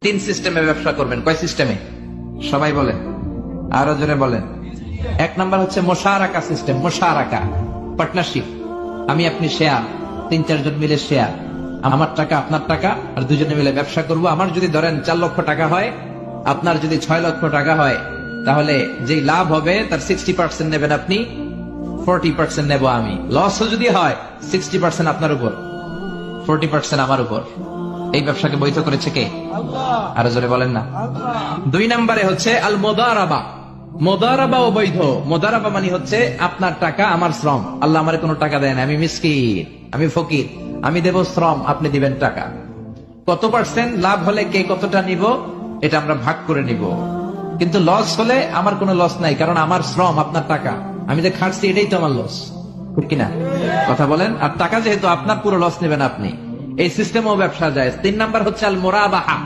তিন সিস্টেমে ব্যবসা করবেন। কয় সিস্টেমে? সবাই বলেন, আরো জোরে বলেন। এক নাম্বার হচ্ছে মোশারাকা সিস্টেম। মোশারাকা, পার্টনারশিপ। আমি আপনি শেয়ার, 3-4 জন মিলে শেয়ার, আমার টাকা আপনার টাকা, আর দুজনে মিলে ব্যবসা করব। আমার যদি ধরেন 4 লক্ষ টাকা হয়, আপনার যদি 6 লক্ষ টাকা হয়, তাহলে যেই লাভ হবে তার 60% নেবেন আপনি, 40% নেব আমি। লস যদি হয় 60% আপনার উপর, 40% আমার উপর। এই ব্যবসাকে বৈধ করেছে কে? আরো জোরে বলেন না। 2 নম্বরে হচ্ছে আল মুদারাবা। মুদারাবা ও বৈধ। মুদারাবা মানে হচ্ছে আপনার টাকা আমার শ্রম। আল্লাহ আমার কোনো টাকা দেয় না, আমি মিসকিন, আমি ফকির, আমি দেব শ্রম, আপনি দিবেন টাকা। কত পার্সেন্ট লাভ হলে কে কতটা নিব এটা আমরা ভাগ করে নিব, কিন্তু লস হলে আমার কোনো লস নাই, কারণ আমার শ্রম আপনার টাকা, আমি যে খাটছি এটাই তো আমার লস, ঠিক কিনা? কথা বলেন। আর টাকা যেহেতু আপনার, পুরো লস নেবেন আপনি। এই সিস্টেমও ব্যবসা যায়। 3 নাম্বার হচ্ছে আল মুরাবাহা।